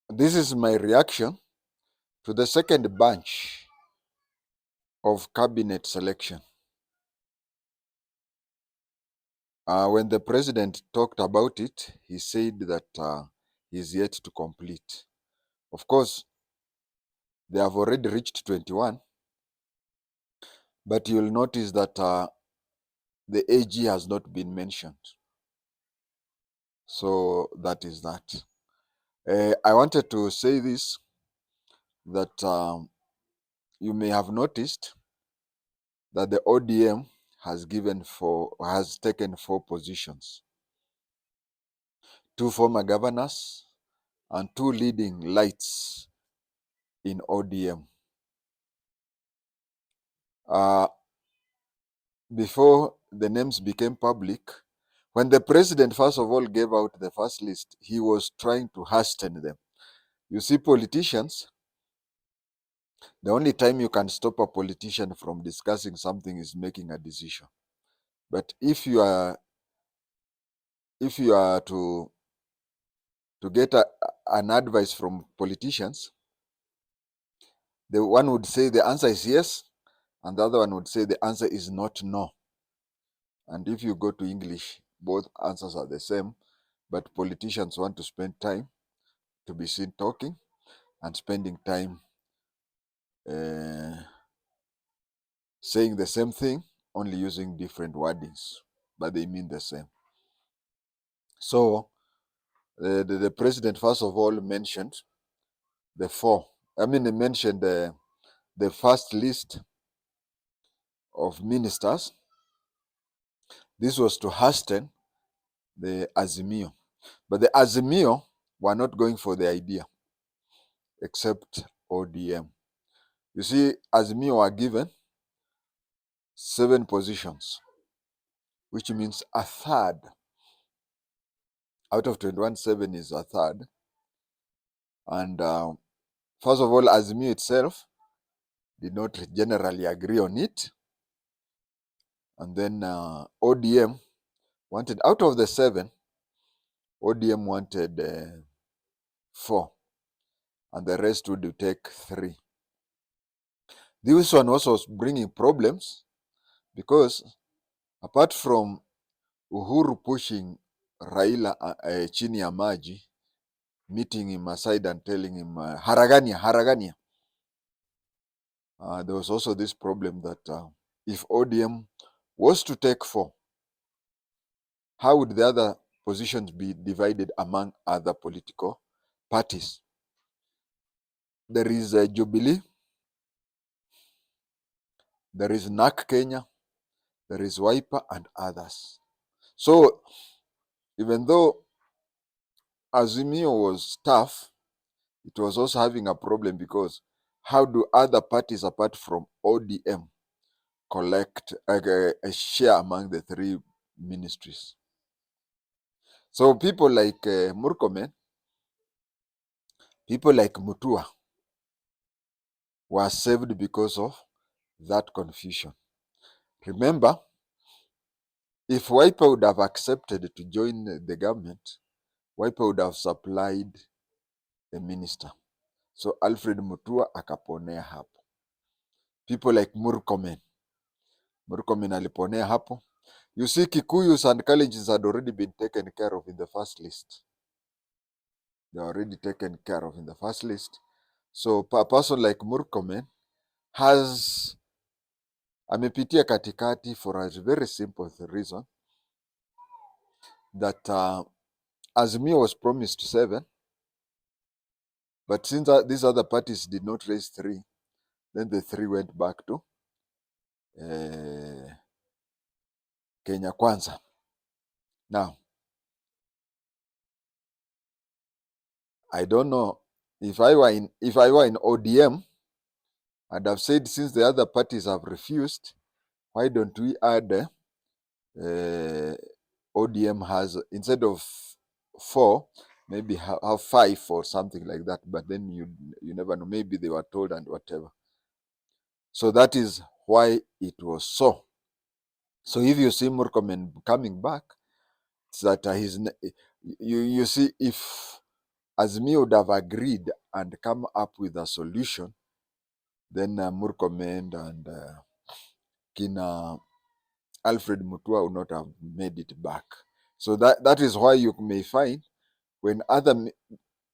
This is my reaction to the second bunch of cabinet selection. When the president talked about it, he said that he's yet to complete. Of course, they have already reached 21, but you'll notice that the AG has not been mentioned. So that is that. I wanted to say this, that you may have noticed that the ODM has taken 4 positions: 2 former governors and 2 leading lights in ODM. Before the names became public, when the president first of all gave out the first list, he was trying to hasten them. You see, politicians, the only time you can stop a politician from discussing something is making a decision. But if you are to get an advice from politicians, the one would say the answer is yes, and the other one would say the answer is not no. And if you go to English, both answers are the same, but politicians want to spend time to be seen talking and spending time saying the same thing, only using different wordings, but they mean the same. So the president first of all mentioned the 4. He mentioned the first list of ministers. This was to hasten the Azimio. But the Azimio were not going for the idea, except ODM. You see, Azimio were given 7 positions, which means a third. Out of 21, 7 is a third. And first of all, Azimio itself did not generally agree on it. And then ODM wanted, out of the 7, ODM wanted 4, and the rest would take 3. This one also was bringing problems because apart from Uhuru pushing Raila chini ya maji, meeting him aside and telling him haragania, there was also this problem that if ODM was to take 4, how would the other positions be divided among other political parties? There is Jubilee, there is NAK Kenya, there is Wiper and others. So even though Azimio was tough, it was also having a problem because how do other parties apart from ODM collect a share among the 3 ministries? So people like Murkomen, people like Mutua were saved because of that confusion. Remember, if Wiper would have accepted to join the government, Wiper would have supplied a minister. So Alfred Mutua akaponea hapo. People like Murkomen aliponea hapo. You see, Kikuyus and Kalenjins had already been taken care of in the first list. They are already taken care of in the first list. So a person like Murkomen has amepitia katikati for a very simple reason that Azimio was promised 7, but since these other parties did not raise 3, then the 3 went back to Kenya Kwanza. Now, I don't know if I were in ODM, I'd have said since the other parties have refused, why don't we add ODM has, instead of 4, maybe have 5 or something like that. But then you never know. Maybe they were told and whatever. So that is why it was so. So if you see Murkomen coming back, it's that you see, if Azimio would have agreed and come up with a solution, then Murkomen and Kina Alfred Mutua would not have made it back. So that is why you may find when other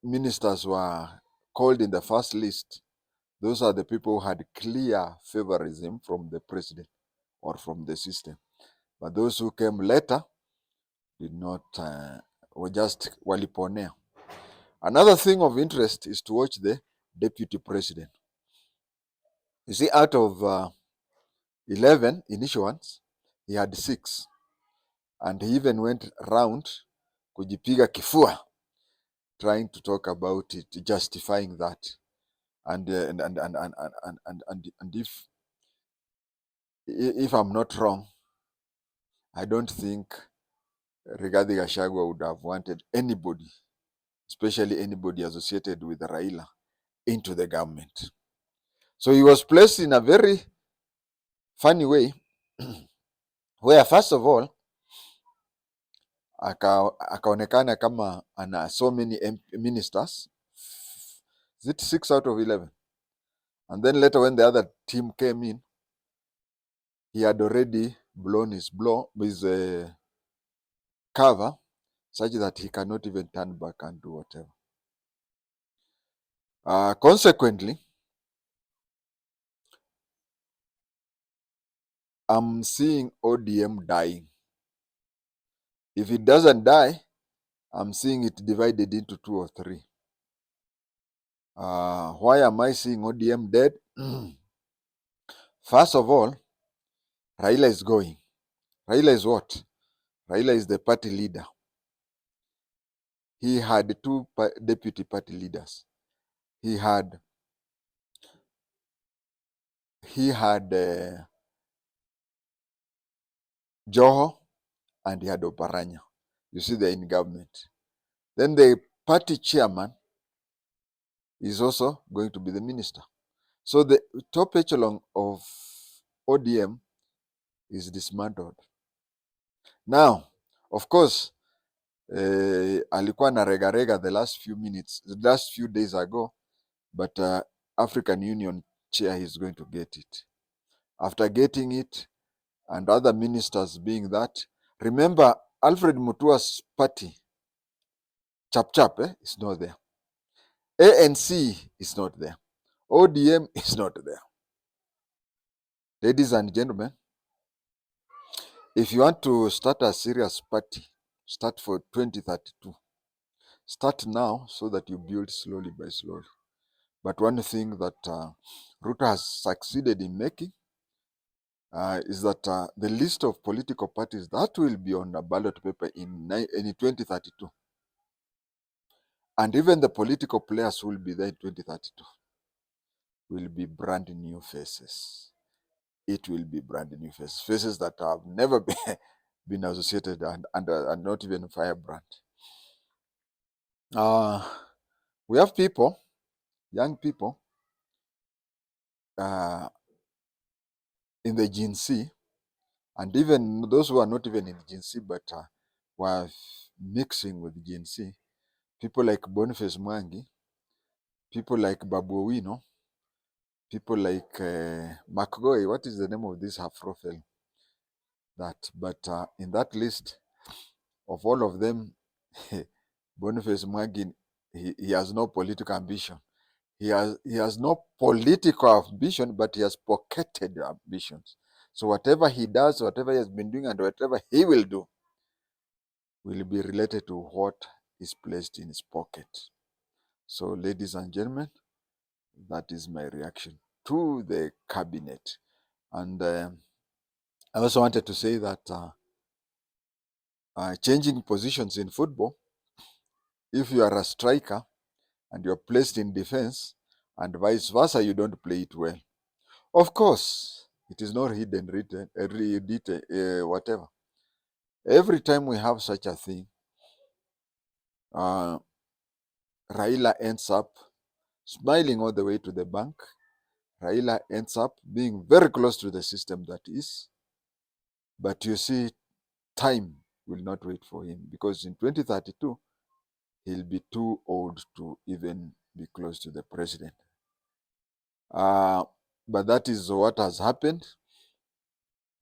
ministers were called in the first list, those are the people who had clear favorism from the president or from the system. But those who came later did not, were just waliponea. Another thing of interest is to watch the deputy president. You see, out of 11 initial ones, he had 6. And he even went around kujipiga kifua, trying to talk about it, justifying that. And if I'm not wrong, I don't think Rigathi Gachagua would have wanted anybody, especially anybody associated with Raila, into the government. So he was placed in a very funny way, where first of all, akaonekana kama ana so many ministers. Is it 6 out of 11? And then later when the other team came in, he had already blown his cover, such that he cannot even turn back and do whatever. Consequently, I'm seeing ODM dying. If it doesn't die, I'm seeing it divided into 2 or 3. Why am I seeing ODM dead? First of all, Raila is going. Raila is what? Raila is the party leader. He had 2 deputy party leaders. He had Joho and he had Oparanya. You see, they're in government. Then the party chairman is also going to be the minister. So the top echelon of ODM is dismantled. Now, of course, alikuwa na rega the last few days ago, but African Union chair is going to get it. After getting it, and other ministers being that, remember Alfred Mutua's party, Chap is not there. ANC is not there. ODM is not there. Ladies and gentlemen, if you want to start a serious party, start for 2032. Start now so that you build slowly by slowly. But one thing that Ruto has succeeded in making is that the list of political parties that will be on a ballot paper in 2032, and even the political players who will be there in 2032, will be brand new faces. It will be brand new faces. Faces that have never been associated and not even firebrand. We have people, young people, in the Gen Z, and even those who are not even in Gen Z but were mixing with Gen Z, people like Boniface Mwangi, people like Babu Owino, people like McGoy. What is the name of this Afro film? But in that list of all of them, Boniface Mwangi, he has no political ambition. He has no political ambition, but he has pocketed ambitions. So whatever he does, whatever he has been doing, and whatever he will do will be related to what is placed in his pocket. So, ladies and gentlemen, that is my reaction to the cabinet. And I also wanted to say that changing positions in football, if you are a striker and you're placed in defense and vice versa, you don't play it well. Of course, it is not hidden, written, whatever. Every time we have such a thing, Raila ends up smiling all the way to the bank. Raila ends up being very close to the system that is. But you see, time will not wait for him, because in 2032, he'll be too old to even be close to the president. But that is what has happened.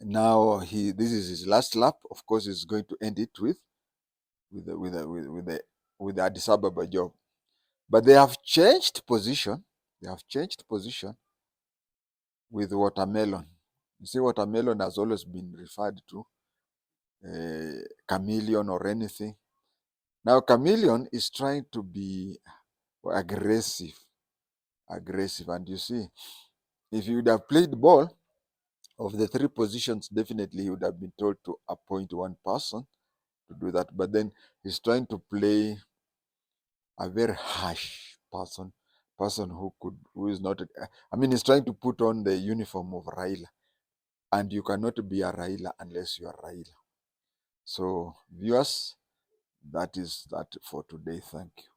Now this is his last lap. Of course, he's going to end it with the Addis Ababa job. But they have changed position. They have changed position with watermelon. You see, watermelon has always been referred to chameleon or anything. Now, chameleon is trying to be aggressive, and you see, if he would have played ball of the three positions, definitely he would have been told to appoint one person to do that. But then he's trying to play a very harsh person who is not. I mean, he's trying to put on the uniform of Raila, and you cannot be a Raila unless you are Raila. So, viewers, that is that for today. Thank you.